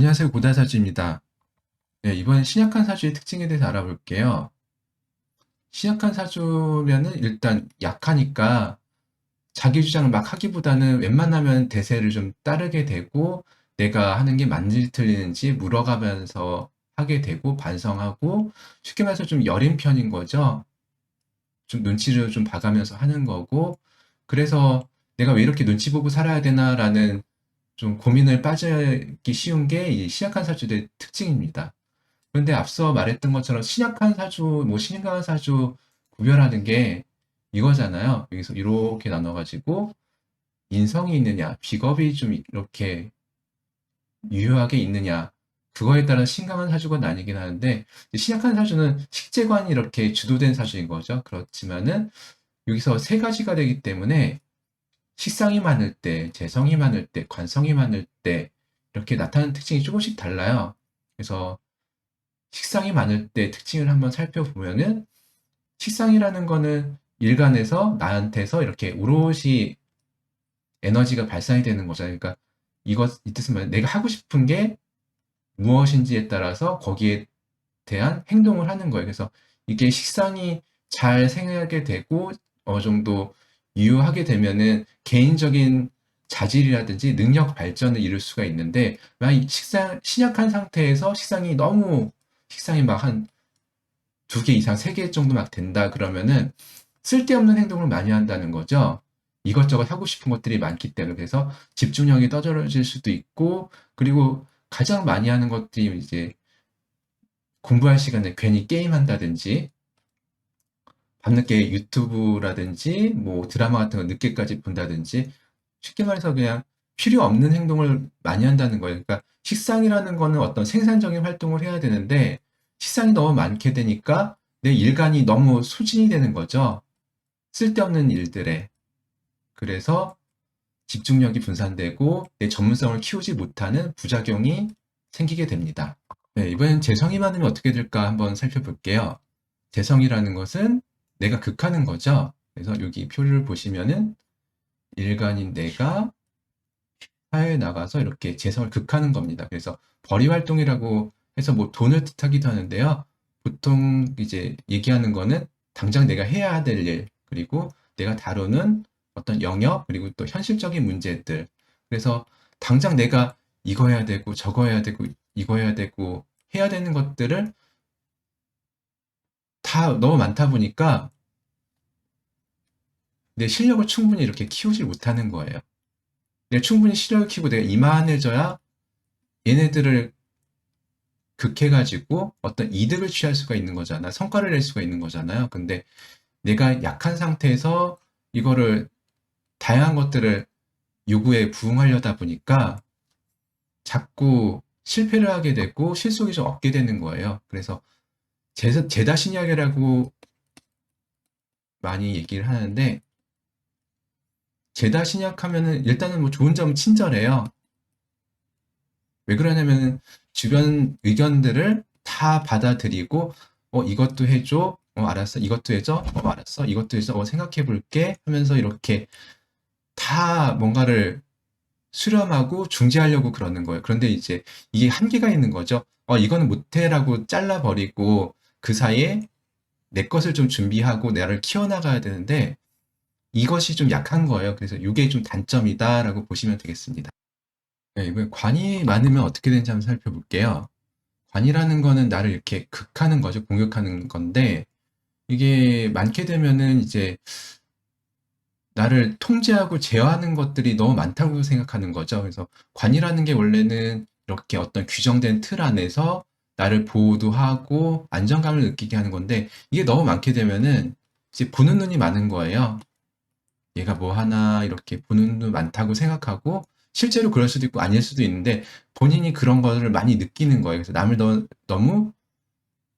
안녕하세요. 고다사주입니다. 네, 이번엔 신약한 사주의 특징에 대해서 알아볼게요. 신약한 사주면은 일단 약하니까 자기 주장을 막 하기보다는 웬만하면 대세를 좀 따르게 되고 내가 하는 게 맞는지 틀리는지 물어가면서 하게 되고 반성하고 쉽게 말해서 좀 여린 편인 거죠. 좀 눈치를 좀 봐가면서 하는 거고 그래서 내가 왜 이렇게 눈치 보고 살아야 되나라는 좀 고민을 빠지기 쉬운 게 이 신약한 사주의 특징입니다. 그런데 앞서 말했던 것처럼 신약한 사주, 뭐 신강한 사주 구별하는 게 이거잖아요. 여기서 이렇게 나눠가지고 인성이 있느냐, 직업이 좀 이렇게 유효하게 있느냐, 그거에 따라 신강한 사주가 나뉘긴 하는데 신약한 사주는 식재관이 이렇게 주도된 사주인 거죠. 그렇지만은 여기서 세 가지가 되기 때문에 식상이 많을 때, 재성이 많을 때, 관성이 많을 때 이렇게 나타나는 특징이 조금씩 달라요. 그래서 식상이 많을 때 특징을 한번 살펴보면은 식상이라는 거는 일간에서 나한테서 이렇게 오롯이 에너지가 발산이 되는 거잖아요. 그러니까 이 뜻은 뭐예요? 내가 하고 싶은 게 무엇인지에 따라서 거기에 대한 행동을 하는 거예요. 그래서 이게 식상이 잘 생각하게 되고 어느 정도 유효하게 되면은 개인적인 자질이라든지 능력 발전을 이룰 수가 있는데 만약 신약한 상태에서 식상이 막 한 두 개 이상, 세 개 정도 막 된다 그러면은 쓸데없는 행동을 많이 한다는 거죠. 이것저것 하고 싶은 것들이 많기 때문에 그래서 집중력이 떨어질 수도 있고 그리고 가장 많이 하는 것들이 이제 공부할 시간에 괜히 게임한다든지 밤늦게 유튜브라든지 뭐 드라마 같은 거 늦게까지 본다든지 쉽게 말해서 그냥 필요 없는 행동을 많이 한다는 거예요. 그러니까 식상이라는 거는 어떤 생산적인 활동을 해야 되는데 식상이 너무 많게 되니까 내 일간이 너무 소진이 되는 거죠. 쓸데없는 일들에. 그래서 집중력이 분산되고 내 전문성을 키우지 못하는 부작용이 생기게 됩니다. 네, 이번엔 재성이 많으면 어떻게 될까 한번 살펴볼게요. 재성이라는 것은 내가 극하는 거죠. 그래서 여기 표를 보시면은 일간인 내가 사회에 나가서 이렇게 재성을 극하는 겁니다. 그래서 벌이 활동이라고 해서 뭐 돈을 뜻하기도 하는데요. 보통 이제 얘기하는 거는 당장 내가 해야 될 일, 그리고 내가 다루는 어떤 영역, 그리고 또 현실적인 문제들. 그래서 당장 내가 이거 해야 되고, 저거 해야 되고, 이거 해야 되고, 해야 되는 것들을 다 너무 많다 보니까 내 실력을 충분히 이렇게 키우지 못하는 거예요. 내가 충분히 실력을 키우고 내가 이만해져야 얘네들을 극해가지고 어떤 이득을 취할 수가 있는 거잖아. 성과를 낼 수가 있는 거잖아요. 근데 내가 약한 상태에서 이거를 다양한 것들을 요구에 부응하려다 보니까 자꾸 실패를 하게 되고 실속이 좀 없게 되는 거예요. 그래서 제다신약이라고 많이 얘기를 하는데 제다신약하면은 일단은 뭐 좋은 점은 친절해요. 왜 그러냐면 주변 의견들을 다 받아들이고 이것도 해줘. 알았어. 이것도 해줘. 알았어. 이것도 해줘. 생각해 볼게. 하면서 이렇게 다 뭔가를 수렴하고 중재하려고 그러는 거예요. 그런데 이제 이게 한계가 있는 거죠. 이거는 못해라고 잘라버리고 그 사이에 내 것을 좀 준비하고 나를 키워나가야 되는데 이것이 좀 약한 거예요. 그래서 이게 좀 단점이다라고 보시면 되겠습니다. 네, 이번 관이 많으면 어떻게 되는지 한번 살펴볼게요. 관이라는 거는 나를 이렇게 극하는 거죠. 공격하는 건데, 이게 많게 되면은 이제 나를 통제하고 제어하는 것들이 너무 많다고 생각하는 거죠. 그래서 관이라는 게 원래는 이렇게 어떤 규정된 틀 안에서 나를 보호도 하고 안정감을 느끼게 하는 건데, 이게 너무 많게 되면은 이제 보는 눈이 많은 거예요. 얘가 뭐 하나 이렇게 보는 눈 많다고 생각하고, 실제로 그럴 수도 있고 아닐 수도 있는데, 본인이 그런 거를 많이 느끼는 거예요. 그래서 남을 너무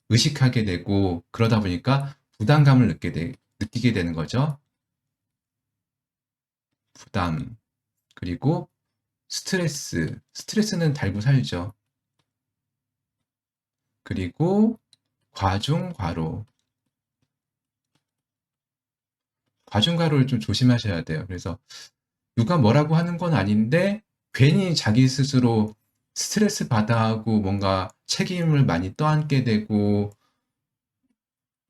의식하게 되고 그러다 보니까 부담감을 느끼게 되는 거죠. 부담. 그리고 스트레스. 스트레스는 달고 살죠. 그리고 과중, 과로. 과중, 과로를 좀 조심하셔야 돼요. 그래서 누가 뭐라고 하는 건 아닌데 괜히 자기 스스로 스트레스 받아 하고 뭔가 책임을 많이 떠안게 되고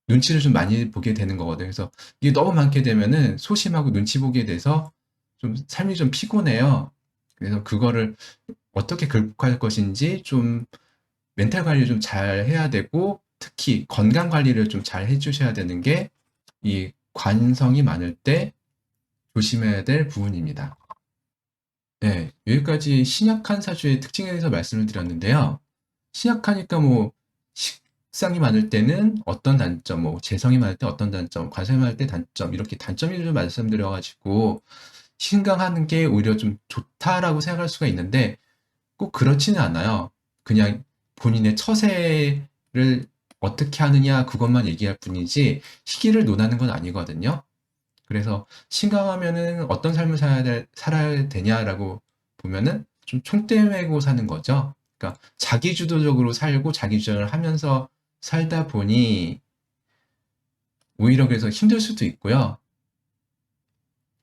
눈치를 좀 많이 보게 되는 거거든요. 그래서 이게 너무 많게 되면은 소심하고 눈치 보게 돼서 좀 삶이 좀 피곤해요. 그래서 그거를 어떻게 극복할 것인지 좀 멘탈 관리를 좀 잘 해야 되고 특히 건강 관리를 좀 잘 해주셔야 되는 게 이 관성이 많을 때 조심해야 될 부분입니다. 네, 여기까지 신약한 사주의 특징에 대해서 말씀을 드렸는데요. 신약하니까 뭐 식상이 많을 때는 어떤 단점, 뭐 재성이 많을 때 어떤 단점, 관성이 많을 때 단점 이렇게 단점을 좀 말씀드려가지고 신강하는 게 오히려 좀 좋다라고 생각할 수가 있는데 꼭 그렇지는 않아요. 그냥 본인의 처세를 어떻게 하느냐 그것만 얘기할 뿐이지 시기를 논하는 건 아니거든요. 그래서 신강하면은 어떤 삶을 살아야 되냐라고 보면은 좀 총대 메고 사는 거죠. 그러니까 자기주도적으로 살고 자기주장을 하면서 살다 보니 오히려 그래서 힘들 수도 있고요.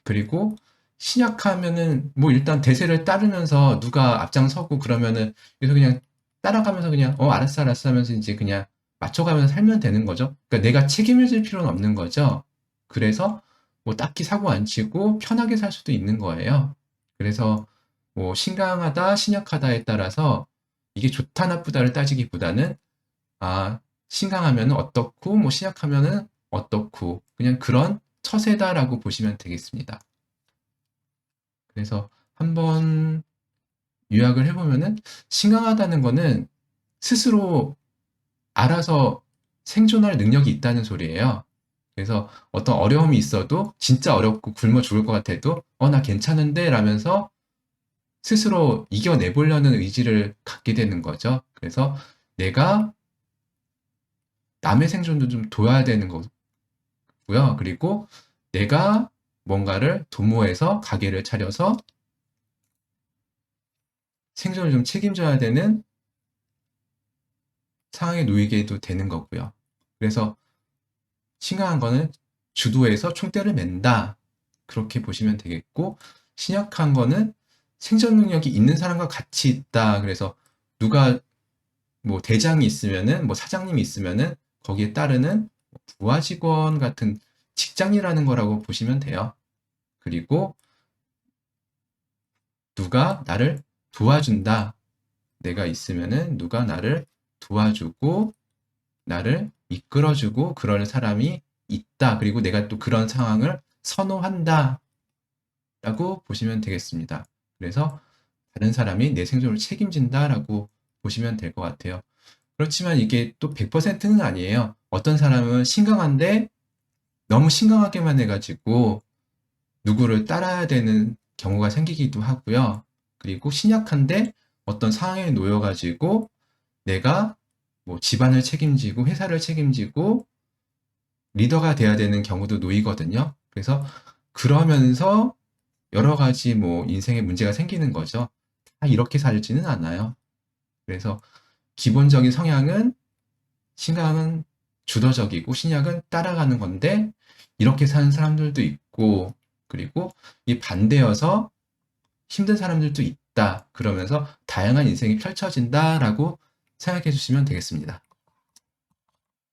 그리고 신약하면은 뭐 일단 대세를 따르면서 누가 앞장서고 그러면은 그래서 그냥 따라가면서 그냥 알았어 알았어 하면서 이제 그냥 맞춰가면서 살면 되는 거죠. 그러니까 내가 책임을 질 필요는 없는 거죠. 그래서 뭐 딱히 사고 안 치고 편하게 살 수도 있는 거예요. 그래서 뭐 신강하다 신약하다에 따라서 이게 좋다 나쁘다를 따지기보다는 아 신강하면은 어떻고 뭐 신약하면은 어떻고 그냥 그런 처세다라고 보시면 되겠습니다. 그래서 한번 요약을 해보면은 신강하다는 거는 스스로 알아서 생존할 능력이 있다는 소리예요. 그래서 어떤 어려움이 있어도 진짜 어렵고 굶어 죽을 것 같아도 나 괜찮은데 라면서 스스로 이겨내보려는 의지를 갖게 되는 거죠. 그래서 내가 남의 생존도 좀 도와야 되는 거고요. 그리고 내가 뭔가를 도모해서 가게를 차려서 생존을 좀 책임져야 되는 상황에 놓이게도 되는 거고요. 그래서 심각한 거는 주도해서 총대를 맨다. 그렇게 보시면 되겠고, 신약한 거는 생존 능력이 있는 사람과 같이 있다. 그래서 누가 뭐 대장이 있으면은, 뭐 사장님이 있으면은 거기에 따르는 부하 직원 같은 직장이라는 거라고 보시면 돼요. 그리고 누가 나를 도와준다. 내가 있으면은 누가 나를 도와주고 나를 이끌어주고 그럴 사람이 있다. 그리고 내가 또 그런 상황을 선호한다. 라고 보시면 되겠습니다. 그래서 다른 사람이 내 생존을 책임진다. 라고 보시면 될 것 같아요. 그렇지만 이게 또 100%는 아니에요. 어떤 사람은 신강한데 너무 신강하게만 해가지고 누구를 따라야 되는 경우가 생기기도 하고요. 그리고 신약한데 어떤 상황에 놓여가지고 내가 뭐 집안을 책임지고 회사를 책임지고 리더가 돼야 되는 경우도 놓이거든요. 그래서 그러면서 여러 가지 뭐 인생에 문제가 생기는 거죠. 다 이렇게 살지는 않아요. 그래서 기본적인 성향은 신강은 주도적이고 신약은 따라가는 건데 이렇게 사는 사람들도 있고 그리고 이 반대여서 힘든 사람들도 있다. 그러면서 다양한 인생이 펼쳐진다라고 생각해 주시면 되겠습니다.